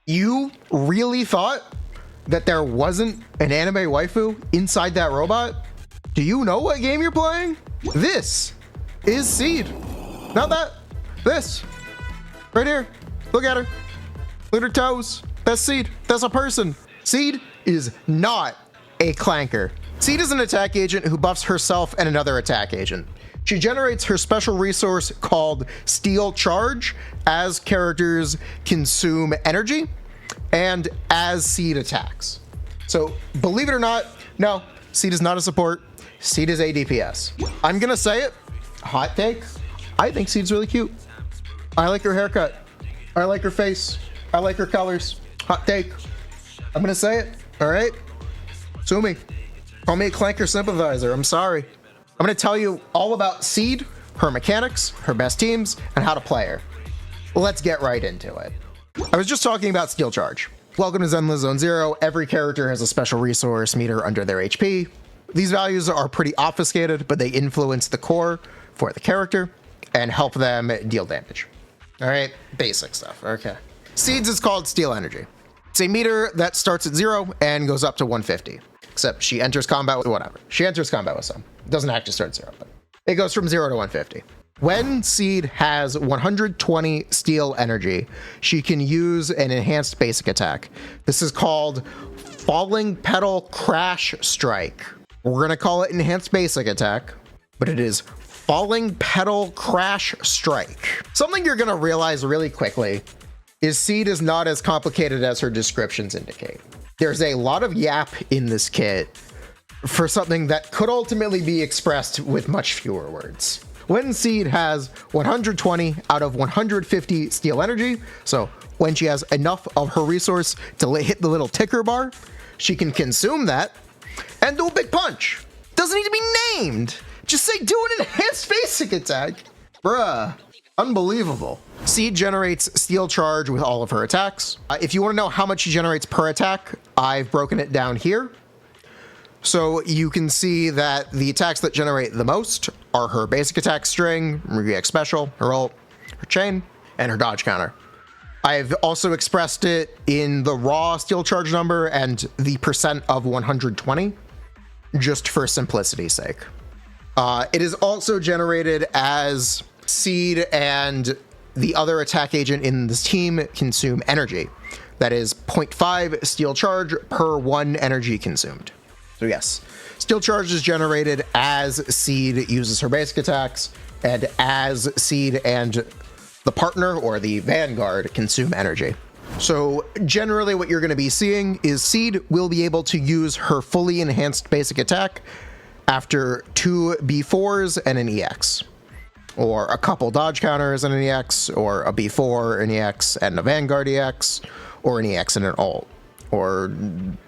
You really thought that there wasn't an anime waifu inside that robot? Do you know what game you're playing? This is Seed. Not that. This. Right here. Look at her. Look at her toes. That's Seed. That's a person. Seed is not a clanker. Seed is an attack agent who buffs herself and another attack agent. She generates her special resource called Steel Charge as characters consume energy and as Seed attacks. So believe it or not, no, Seed is not a support. Seed is a DPS. I'm gonna say it, hot take, I think Seed's really cute. I like her haircut. I like her face. I like her colors. Hot take. I'm gonna say it, all right? Sue me. Call me a clanker sympathizer, I'm sorry. I'm going to tell you all about Seed, her mechanics, her best teams, and how to play her. Let's get right into it. I was just talking about Steel Charge. Welcome to Zenlesszonezero. Every character has a special resource meter under their HP. These values are pretty obfuscated, but they influence the core for the character and help them deal damage. All right, basic stuff. Okay. Seed's is called Steel Energy. It's a meter that starts at 0 and goes up to 150. Except she enters combat with whatever. She enters combat with some. It doesn't actually start 0, but it goes from 0 to 150. When Seed has 120 steel energy, she can use an enhanced basic attack. This is called Falling Petal Crash Strike. We're gonna call it enhanced basic attack, but it is Falling Petal Crash Strike. Something you're gonna realize really quickly is Seed is not as complicated as her descriptions indicate. There's a lot of yap in this kit for something that could ultimately be expressed with much fewer words. When Seed has 120 out of 150 steel energy, so when she has enough of her resource to hit the little ticker bar, she can consume that and do a big punch. Doesn't need to be named. Just say do an enhanced basic attack. Bruh. Unbelievable. Seed generates Steel Charge with all of her attacks. If you want to know how much she generates per attack, I've broken it down here. So you can see that the attacks that generate the most are her basic attack string, Rurick special, her ult, her chain, and her dodge counter. I've also expressed it in the raw Steel Charge number and the percent of 120, just for simplicity's sake. It is also generated as Seed and the other attack agent in this team consume energy. That is 0.5 Steel Charge per 1 energy consumed. So yes, Steel Charge is generated as Seed uses her basic attacks and as Seed and the partner or the Vanguard consume energy. So generally what you're going to be seeing is Seed will be able to use her fully enhanced basic attack after 2 B4s and an EX. Or a couple dodge counters and an EX, or a B4, an EX, and a Vanguard EX, or an EX and an ult, or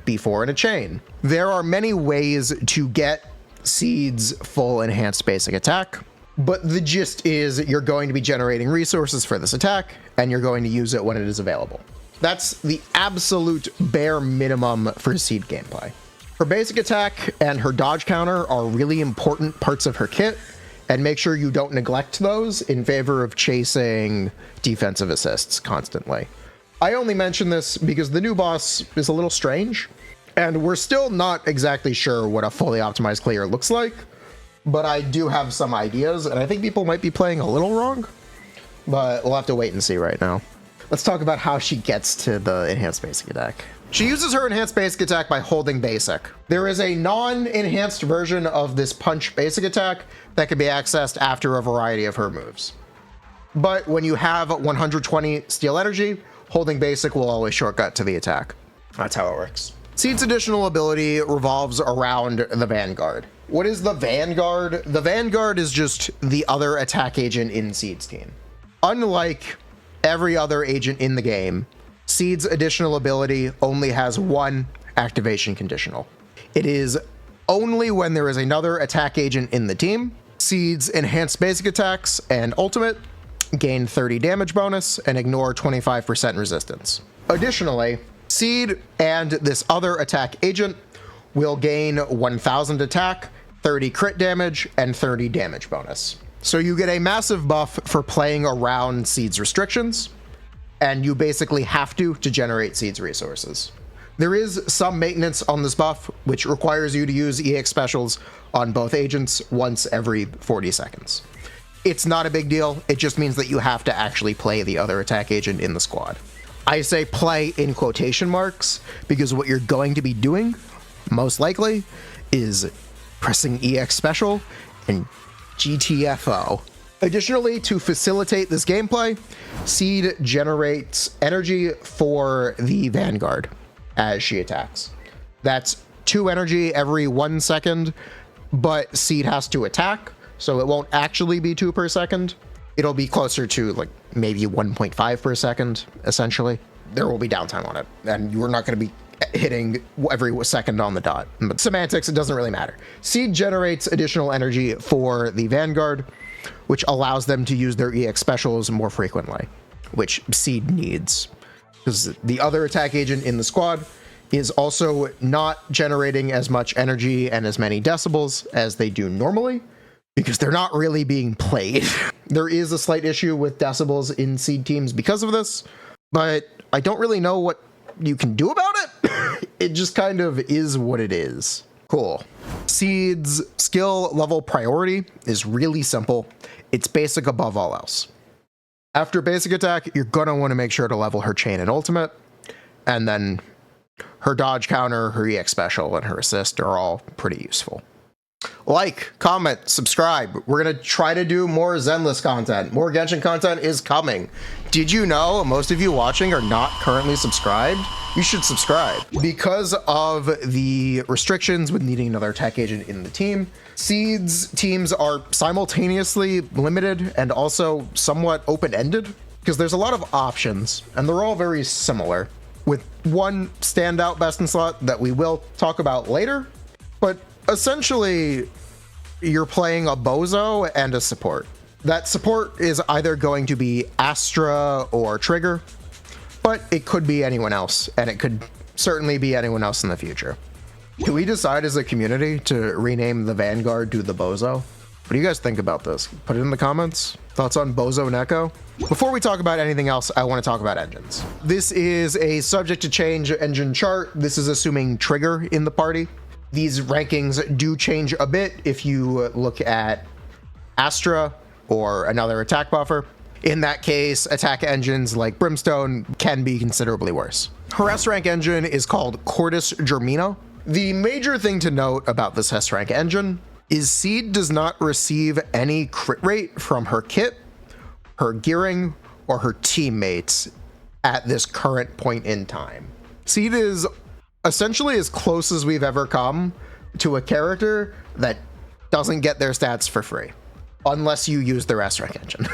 B4 and a chain. There are many ways to get Seed's full enhanced basic attack, but the gist is you're going to be generating resources for this attack, and you're going to use it when it is available. That's the absolute bare minimum for Seed gameplay. Her basic attack and her dodge counter are really important parts of her kit, and make sure you don't neglect those in favor of chasing defensive assists constantly. I only mention this because the new boss is a little strange, and we're still not exactly sure what a fully optimized clear looks like, but I do have some ideas, and I think people might be playing a little wrong, but we'll have to wait and see right now. Let's talk about how she gets to the enhanced basic attack. She uses her enhanced basic attack by holding basic. There is a non-enhanced version of this punch basic attack that can be accessed after a variety of her moves. But when you have 120 steel energy, holding basic will always shortcut to the attack. That's how it works. Seed's additional ability revolves around the Vanguard. What is the Vanguard? The Vanguard is just the other attack agent in Seed's team. Unlike every other agent in the game, Seed's additional ability only has one activation conditional. It is only when there is another attack agent in the team. Seed's enhanced basic attacks and ultimate gain 30 damage bonus and ignore 25% resistance. Additionally, Seed and this other attack agent will gain 1000 attack, 30 crit damage, and 30 damage bonus. So you get a massive buff for playing around Seed's restrictions. and you basically have to generate Seed's resources. There is some maintenance on this buff, which requires you to use EX specials on both agents once every 40 seconds. It's not a big deal, it just means that you have to actually play the other attack agent in the squad. I say play in quotation marks, because what you're going to be doing, most likely, is pressing EX special and GTFO. Additionally, to facilitate this gameplay, Seed generates energy for the Vanguard as she attacks. That's 2 energy every 1 second, but Seed has to attack, so it won't actually be 2 per second. It'll be closer to like maybe 1.5 per second, essentially. There will be downtime on it, and you're not going to be hitting every second on the dot. But semantics, it doesn't really matter. Seed generates additional energy for the Vanguard, which allows them to use their EX specials more frequently, which Seed needs, because the other attack agent in the squad is also not generating as much energy and as many decibels as they do normally, because they're not really being played. There is a slight issue with decibels in Seed teams because of this, but I don't really know what you can do about it. It just kind of is what it is. Cool. Seed's skill level priority is really simple. It's basic above all else. After basic attack, you're gonna want to make sure to level her chain and ultimate, and then her dodge counter, her EX special, and her assist are all pretty useful. Like, comment, subscribe. We're gonna try to do more Zenless content. More Genshin content is coming. Did you know most of you watching are not currently subscribed? You should subscribe. Because of the restrictions with needing another tech agent in the team, Seed's teams are simultaneously limited and also somewhat open-ended, because there's a lot of options, and they're all very similar, with one standout best in slot that we will talk about later. But essentially, you're playing a Bozo and a support. That support is either going to be Astra or Trigger, but it could be anyone else, and it could certainly be anyone else in the future. Can we decide as a community to rename the Vanguard to the Bozo? What do you guys think about this? Put it in the comments. Thoughts on Bozo Neko? Before we talk about anything else, I want to talk about engines. This is a subject to change engine chart. This is assuming Trigger in the party. These rankings do change a bit if you look at Astra or another attack buffer. In that case, attack engines like Brimstone can be considerably worse. Her S rank engine is called Cordis Germino. The major thing to note about this S rank engine is Seed does not receive any crit rate from her kit, her gearing, or her teammates at this current point in time. Seed is essentially as close as we've ever come to a character that doesn't get their stats for free, unless you use their S rank engine.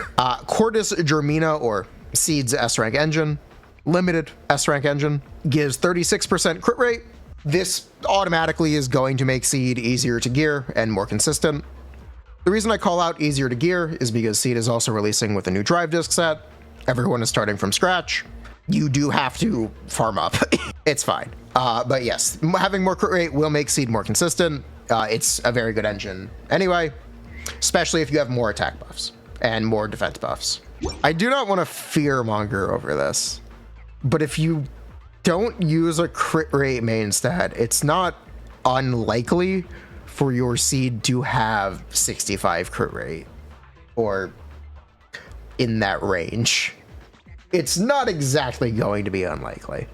Cordis Germina, or Seed's S rank engine, limited S rank engine, gives 36% crit rate. This automatically is going to make Seed easier to gear and more consistent. The reason I call out easier to gear is because Seed is also releasing with a new drive disc set. Everyone is starting from scratch. You do have to farm up. It's fine. But yes, having more crit rate will make Seed more consistent. It's a very good engine anyway, especially if you have more attack buffs and more defense buffs. I do not want to fearmonger over this, but if you don't use a crit rate main stat, it's not unlikely for your Seed to have 65 crit rate or in that range. It's not exactly going to be unlikely,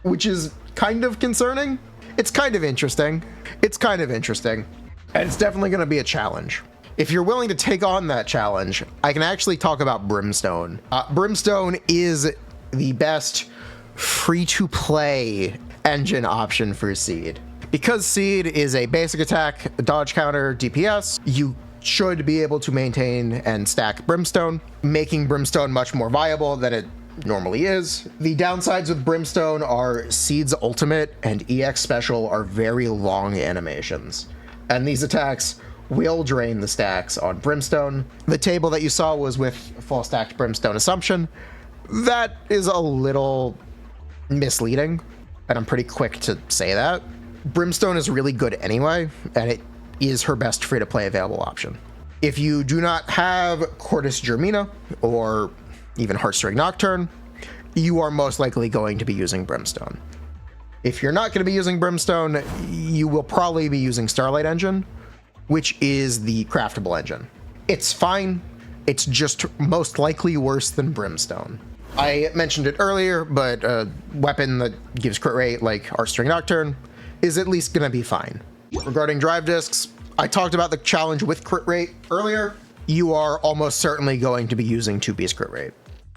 which is kind of concerning. It's kind of interesting. It's kind of interesting. And it's definitely going to be a challenge. If you're willing to take on that challenge, I can actually talk about Brimstone. Brimstone is the best free-to-play engine option for Seed. Because Seed is a basic attack, dodge counter, DPS, you should be able to maintain and stack Brimstone, making Brimstone much more viable than it normally is. The downsides with Brimstone are Seed's ultimate and EX special are very long animations, and these attacks will drain the stacks on Brimstone. The table that you saw was with full stacked Brimstone Assumption. That is a little misleading, and I'm pretty quick to say that. Brimstone is really good anyway, and it is her best free-to-play available option. If you do not have Cordis Germina or even Heartstring Nocturne, you are most likely going to be using Brimstone. If you're not going to be using Brimstone, you will probably be using Starlight Engine, which is the craftable engine. It's fine. It's just most likely worse than Brimstone. I mentioned it earlier, but a weapon that gives crit rate like Heartstring Nocturne is at least going to be fine. Regarding drive discs, I talked about the challenge with crit rate earlier. You are almost certainly going to be using 2-piece crit rate.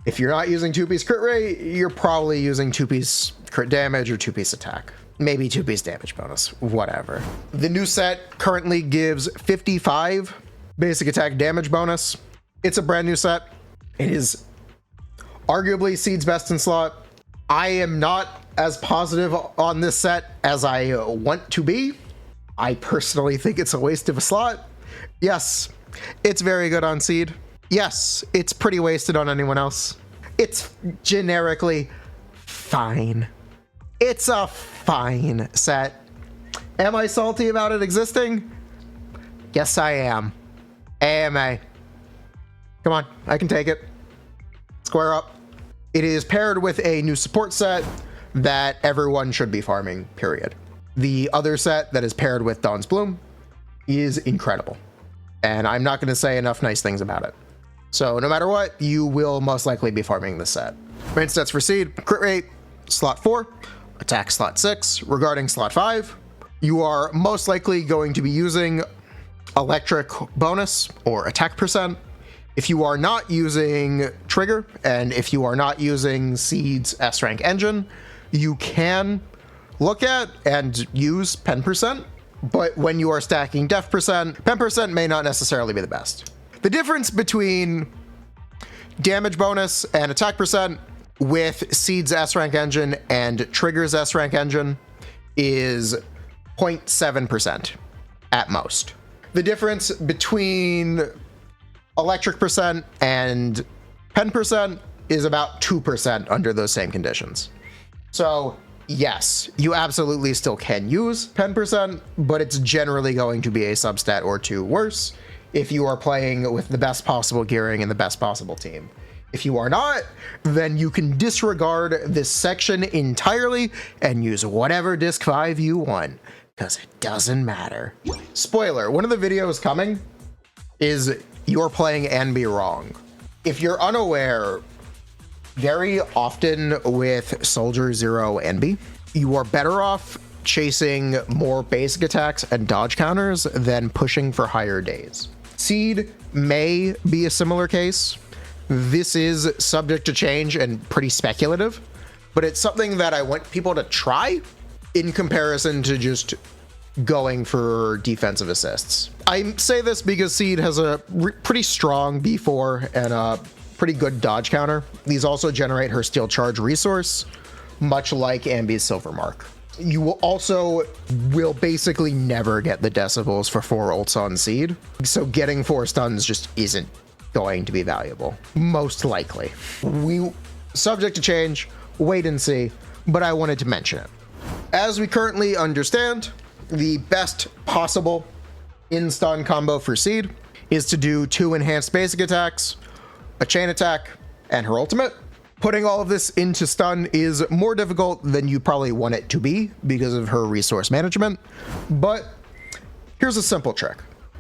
If you're not using 2-piece crit rate, you're probably using 2-piece crit damage or 2-piece attack. Maybe 2-piece damage bonus, whatever. The new set currently gives 55 basic attack damage bonus. It's a brand new set. It is arguably Seed's best in slot. I am not as positive on this set as I want to be. I personally think it's a waste of a slot. Yes, it's very good on Seed. Yes, it's pretty wasted on anyone else. It's generically fine. It's a fine set. Am I salty about it existing? Yes, I am. AMA. Come on, I can take it. Square up. It is paired with a new support set that everyone should be farming, period. The other set that is paired with Dawn's Bloom is incredible. And I'm not going to say enough nice things about it. So no matter what, you will most likely be farming this set. Main stats for Seed: crit rate, slot 4, attack slot 6. Regarding slot 5, you are most likely going to be using electric bonus or attack percent. If you are not using trigger, and if you are not using Seed's S rank engine, you can look at and use pen percent. But when you are stacking def percent, pen percent may not necessarily be the best. The difference between damage bonus and attack percent with Seed's S rank engine and Trigger's S rank engine is 0.7% at most. The difference between electric percent and pen percent is about 2% under those same conditions. So yes, you absolutely still can use pen percent, but it's generally going to be a substat or two worse if you are playing with the best possible gearing and the best possible team. If you are not, then you can disregard this section entirely and use whatever disc 5 you want, because it doesn't matter. Spoiler, one of the videos coming is you're playing Enby wrong. If you're unaware, very often with Soldier Zero Enby, you are better off chasing more basic attacks and dodge counters than pushing for higher days. Seed may be a similar case. This is subject to change and pretty speculative, but it's something that I want people to try in comparison to just going for defensive assists. I say this because Seed has a pretty strong B4 and a pretty good dodge counter. These also generate her steel charge resource, much like Ambi's silver mark. You will also basically never get the decibels for 4 ults on Seed, so getting 4 stuns just isn't going to be valuable, most likely. Subject to change, wait and see, but I wanted to mention it. As we currently understand, the best possible in-stun combo for Seed is to do 2 enhanced basic attacks, a chain attack, and her ultimate. Putting all of this into stun is more difficult than you probably want it to be because of her resource management, but here's a simple trick.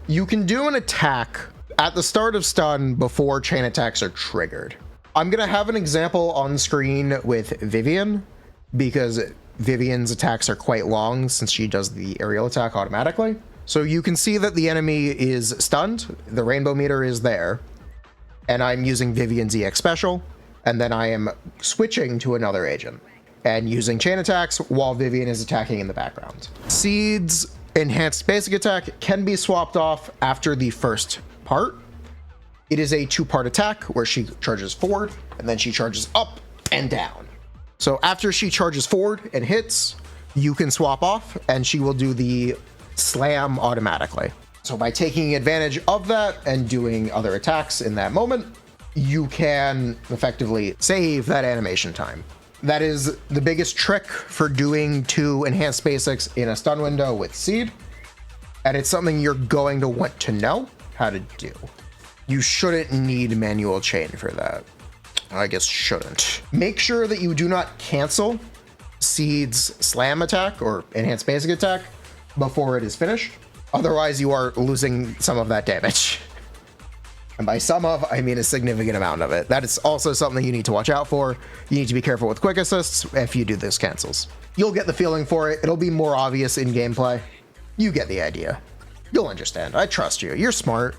You can do an attack at the start of stun before chain attacks are triggered. I'm gonna have an example on screen with Vivian because Vivian's attacks are quite long since she does the aerial attack automatically. So you can see that the enemy is stunned, the rainbow meter is there, and I'm using Vivian's EX special, and then I am switching to another agent and using chain attacks while Vivian is attacking in the background. Seed's enhanced basic attack can be swapped off after the first part. It is a 2-part attack where she charges forward and then she charges up and down. So after she charges forward and hits, you can swap off and she will do the slam automatically. So by taking advantage of that and doing other attacks in that moment, you can effectively save that animation time. That is the biggest trick for doing 2 enhanced basics in a stun window with Seed, and it's something you're going to want to know how to do. You shouldn't need manual chain for that. I guess shouldn't. Make sure that you do not cancel Seed's slam attack or enhanced basic attack before it is finished. Otherwise, you are losing some of that damage. And by some of, I mean a significant amount of it. That is also something you need to watch out for. You need to be careful with quick assists if you do those cancels. You'll get the feeling for it. It'll be more obvious in gameplay. You get the idea. You'll understand. I trust you. You're smart.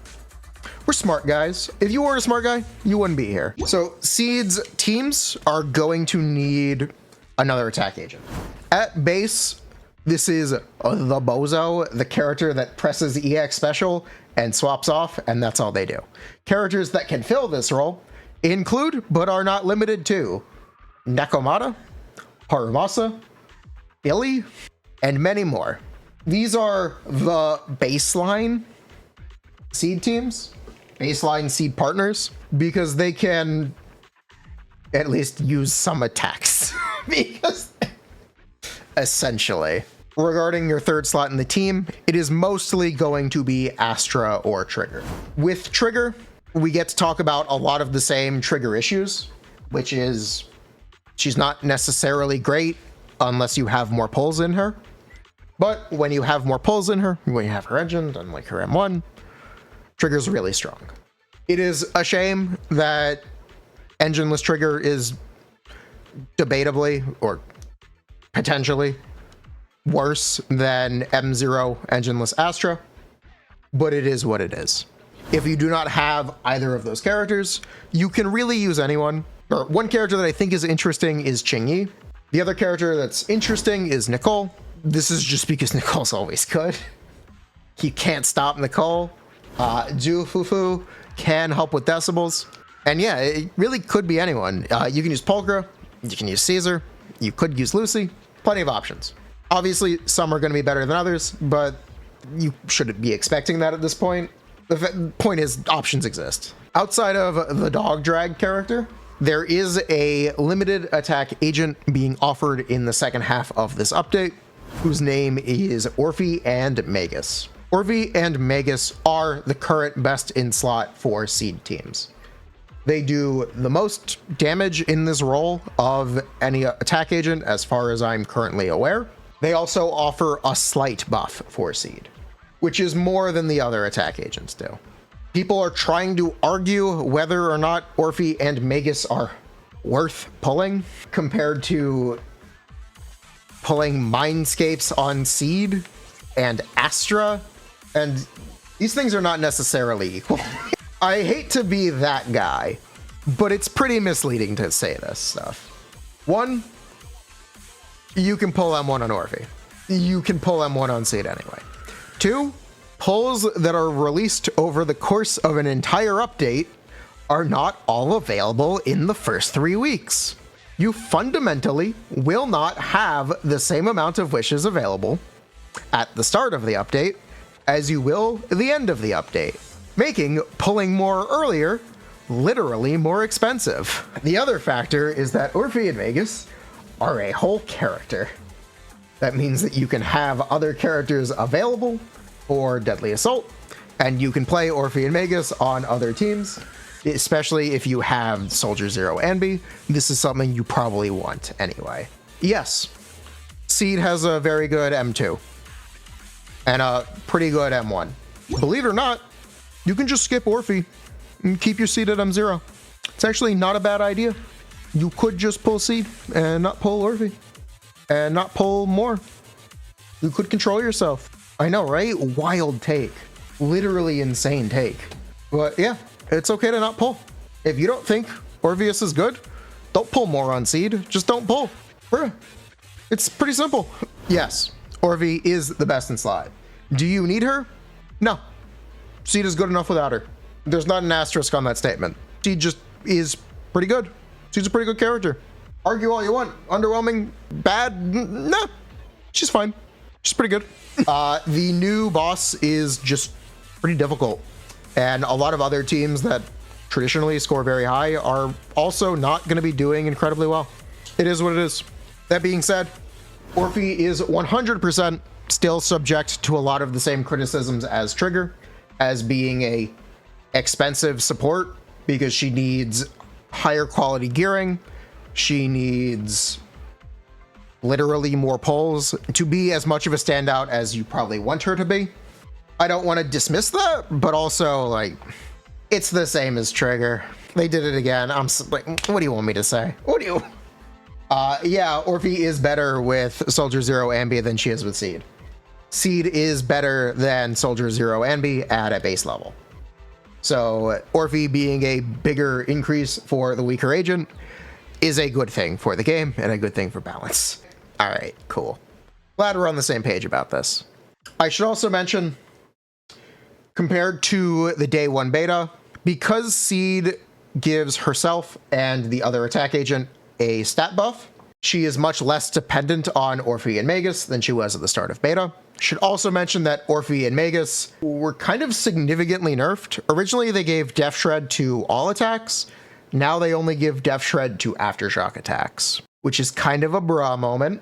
We're smart guys. If you weren't a smart guy, you wouldn't be here. So Seed's teams are going to need another attack agent. At base, this is the Bozo, the character that presses EX special and swaps off, and that's all they do. Characters that can fill this role include, but are not limited to, Nekomata, Harumasa, Illy, and many more. These are the baseline Seed teams, baseline Seed partners, because they can at least use some attacks. Because essentially, regarding your third slot in the team, it is mostly going to be Astra or Trigger. With Trigger, we get to talk about a lot of the same Trigger issues, which is she's not necessarily great unless you have more pulls in her. But when you have more pulls in her, when you have her engine, unlike her M1, Trigger's really strong. It is a shame that engineless Trigger is debatably or potentially worse than M0 engineless Astra, but it is what it is. If you do not have either of those characters, you can really use anyone. Or one character that I think is interesting is Qingyi. The other character that's interesting is Nicole. This is just because Nicole's always good. You can't stop Nicole. Zhu Fufu can help with decibels. And yeah, it really could be anyone. You can use Pulchra, you can use Caesar, you could use Lucy, plenty of options. Obviously, some are going to be better than others, but you shouldn't be expecting that at this point. The point is, options exist. Outside of the dog drag character, there is a limited attack agent being offered in the second half of this update, whose name is Orphe and Magus. Orphe and Magus are the current best in slot for Seed teams. They do the most damage in this role of any attack agent, as far as I'm currently aware. They also offer a slight buff for Seed, which is more than the other attack agents do. People are trying to argue whether or not Orphe and Magus are worth pulling compared to pulling Mindscapes on Seed and Astra, and these things are not necessarily equal. I hate to be that guy, but it's pretty misleading to say this stuff. One, you can pull M1 on Orphe. You can pull M1 on Seed anyway. Two, pulls that are released over the course of an entire update are not all available in the first 3 weeks. You fundamentally will not have the same amount of wishes available at the start of the update as you will at the end of the update, making pulling more earlier literally more expensive. The other factor is that Orphe and Magus are a whole character. That means that you can have other characters available for Deadly Assault, and you can play Orphe and Magus on other teams, especially if you have Soldier Zero Anby. This is something you probably want anyway. Yes, Seed has a very good M2 and a pretty good M1. Believe it or not, you can just skip Orphe and keep your Seed at M0. It's actually not a bad idea. You could just pull Seed and not pull Orphe and not pull more. You could control yourself. I know, right? Wild take. Literally insane take. But yeah, it's okay to not pull. If you don't think Orpheus is good, don't pull more on Seed. Just don't pull. It's pretty simple. Yes, Orphe is the best in slot. Do you need her? No. Seed is good enough without her. There's not an asterisk on that statement. Seed just is pretty good. She's a pretty good character. Argue all you want. Underwhelming? Bad? Nah. She's fine. She's pretty good. The new boss is just pretty difficult. And a lot of other teams that traditionally score very high are also not going to be doing incredibly well. It is what it is. That being said, Orphe is 100% still subject to a lot of the same criticisms as Trigger, as being a expensive support because she needs higher quality gearing. She needs literally more pulls to be as much of a standout as you probably want her to be. I don't want to dismiss that, but also, like, it's the same as Trigger. They did it again. I'm like, what do you want me to say? What do you... yeah, Orphe is better with Soldier Zero Ambi than she is with Seed. Seed is better than Soldier Zero Ambi at a base level. So Orphe being a bigger increase for the weaker agent is a good thing for the game and a good thing for balance. All right, cool. Glad we're on the same page about this. I should also mention, compared to the day one beta, because Seed gives herself and the other attack agent a stat buff, she is much less dependent on Orphe and Magus than she was at the start of beta. Should also mention that Orphe and Magus were kind of significantly nerfed. Originally, they gave Def Shred to all attacks. Now they only give Def Shred to Aftershock attacks, which is kind of a bra moment.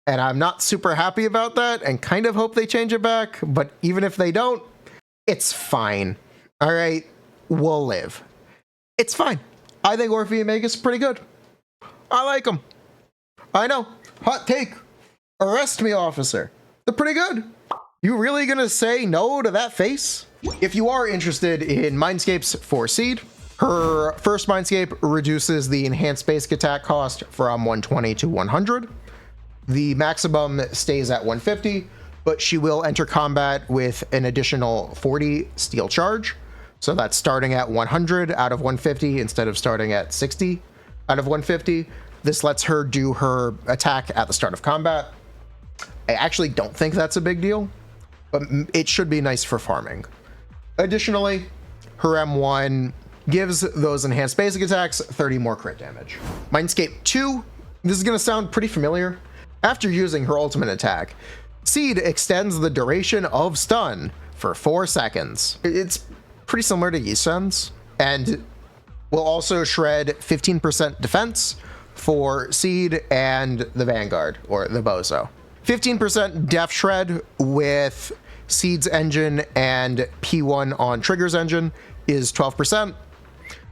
And I'm not super happy about that and kind of hope they change it back. But even if they don't, it's fine. All right, we'll live. It's fine. I think Orphe and Magus are pretty good. I like them. I know. Hot take. Arrest me, officer. They're pretty good. You really gonna say no to that face? If you are interested in Mindscapes for Seed, her first Mindscape reduces the enhanced basic attack cost from 120 to 100. The maximum stays at 150, but she will enter combat with an additional 40 steel charge. So that's starting at 100 out of 150 instead of starting at 60 out of 150. This lets her do her attack at the start of combat. I actually don't think that's a big deal, but it should be nice for farming. Additionally, her M1 gives those enhanced basic attacks 30 more crit damage. Mindscape 2, this is going to sound pretty familiar. After using her ultimate attack, Seed extends the duration of stun for 4 seconds. It's pretty similar to Yi-Sen's, and will also shred 15% defense for Seed and the Vanguard, or the Bozo. 15% def shred with Seed's engine and P1 on Trigger's engine is 12%.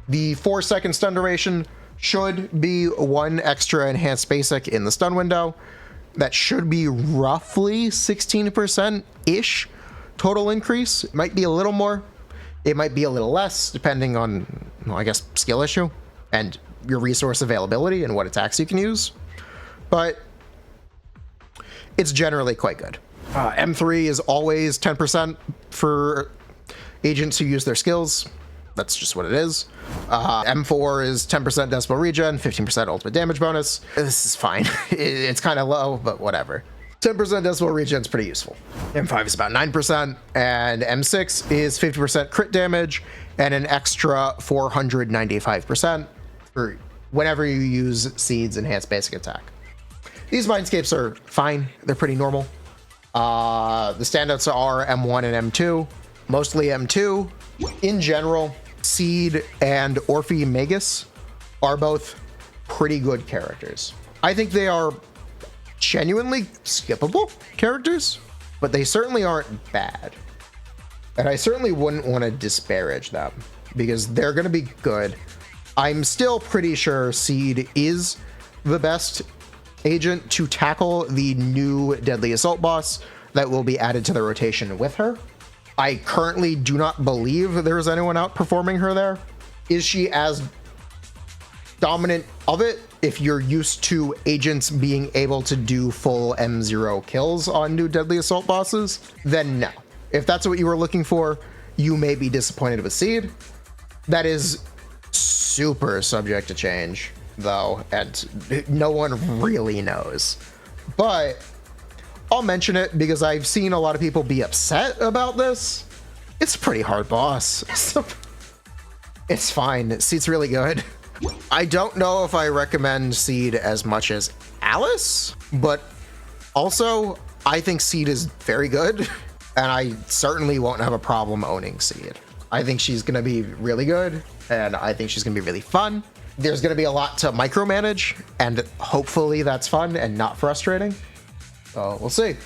The 4-second stun duration should be 1 extra enhanced basic in the stun window. That should be roughly 16%-ish total increase. It might be a little more. It might be a little less, depending on, well, I guess, skill issue and your resource availability and what attacks you can use. But it's generally quite good. M3 is always 10% for agents who use their skills. That's just what it is. M4 is 10% decibel regen, 15% ultimate damage bonus. This is fine. It's kind of low, but whatever. 10% decibel regen is pretty useful. M5 is about 9%, and M6 is 50% crit damage and an extra 495% for whenever you use Seed's enhanced basic attack. These Mindscapes are fine. They're pretty normal. The standouts are M1 and M2, mostly M2. In general, Seed and Orphe Magus are both pretty good characters. I think they are genuinely skippable characters, but they certainly aren't bad. And I certainly wouldn't want to disparage them because they're going to be good. I'm still pretty sure Seed is the best agent to tackle the new Deadly Assault boss that will be added to the rotation with her. I currently do not believe there is anyone outperforming her there. Is she as dominant of it? If you're used to agents being able to do full M0 kills on new Deadly Assault bosses, then no. If that's what you were looking for, you may be disappointed with Seed. That is super subject to change, though, and no one really knows. But I'll mention it because I've seen a lot of people be upset about this. It's a pretty hard boss. It's fine. Seed's really good. I don't know if I recommend Seed as much as Alice, but also I think Seed is very good, and I certainly won't have a problem owning Seed. I think she's going to be really good, and I think she's going to be really fun. There's going to be a lot to micromanage, and hopefully that's fun and not frustrating. So we'll see.